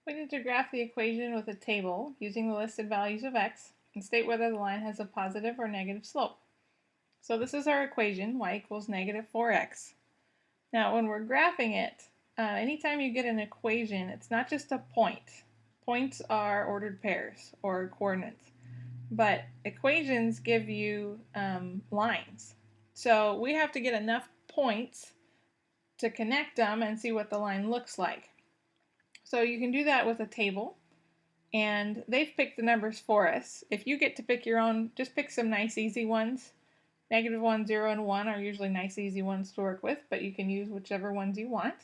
We need to graph the equation with a table using the listed values of x and state whether the line has a positive or negative slope. So this is our equation, y equals negative 4x. Now when we're graphing it, anytime you get an equation, it's not just a point. Points are ordered pairs or coordinates, but equations give you lines. So we have to get enough points to connect them and see what the line looks like. So you can do that with a table, and they've picked the numbers for us. If you get to pick your own, just pick some nice easy ones. -1, 0, and 1 are usually nice easy ones to work with, but you can use whichever ones you want.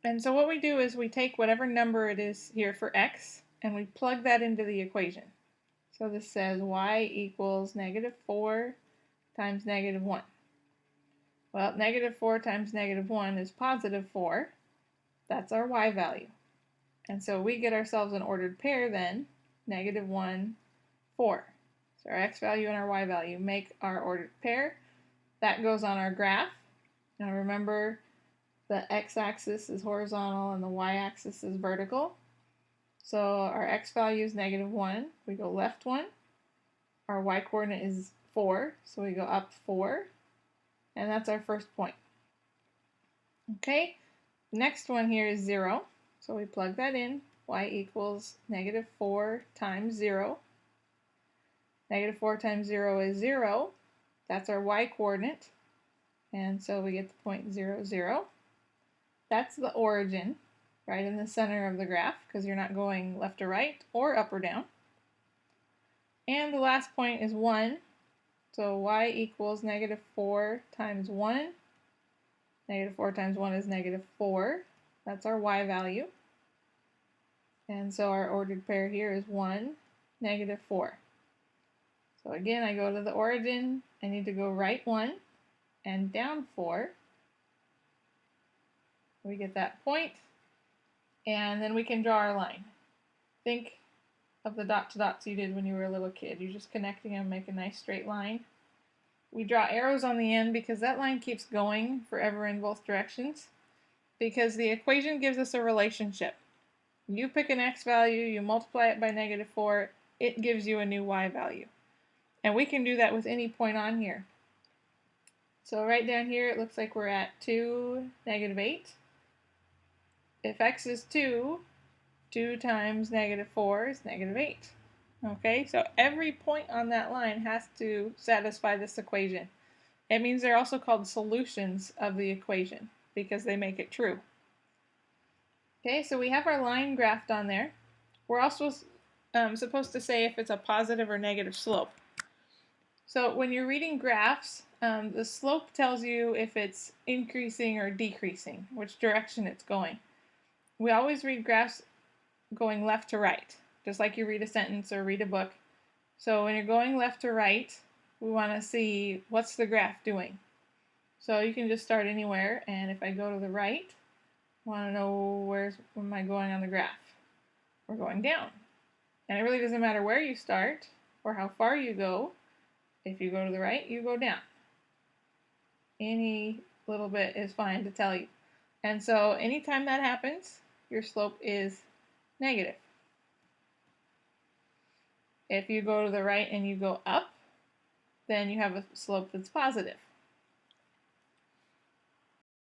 And so what we do is we take whatever number it is here for x, and we plug that into the equation. So this says y equals -4 times -1. Well, -4 times -1 is +4. That's our y value. And so we get ourselves an ordered pair then, -1, 4. So our x value and our y value make our ordered pair. That goes on our graph. Now remember, the x-axis is horizontal and the y-axis is vertical. So our x value is -1. We go left 1. Our y-coordinate is 4, so we go up 4. And that's our first point. Okay, next one here is 0. So we plug that in. Y equals -4 times 0. -4 times 0 is 0. That's our y-coordinate. And so we get the point 0, 0. That's the origin, right in the center of the graph, because you're not going left or right or up or down. And the last point is 1. So y equals -4 times 1. -4 times 1 is -4. That's our y value. And so our ordered pair here is 1, -4. So again, I go to the origin. I need to go right 1 and down 4. We get that point, and then we can draw our line. Think of the dot to dots you did when you were a little kid. You're just connecting them, make a nice straight line. We draw arrows on the end because that line keeps going forever in both directions, because the equation gives us a relationship. You pick an x value, you multiply it by -4, it gives you a new y value. And we can do that with any point on here. So right down here it looks like we're at 2, -8. If x is 2, 2 times -4 is -8. Okay, so every point on that line has to satisfy this equation. It means they're also called solutions of the equation because they make it true. Okay, so we have our line graphed on there. We're also supposed to say if it's a positive or negative slope. So when you're reading graphs, the slope tells you if it's increasing or decreasing, which direction it's going. We always read graphs going left to right, just like you read a sentence or read a book. So when you're going left to right, we want to see what's the graph doing. So you can just start anywhere, and if I go to the right, I want to know where am I going on the graph. We're going down. And it really doesn't matter where you start or how far you go. If you go to the right, you go down. Any little bit is fine to tell you. And so anytime that happens, your slope is negative. If you go to the right and you go up, then you have a slope that's positive.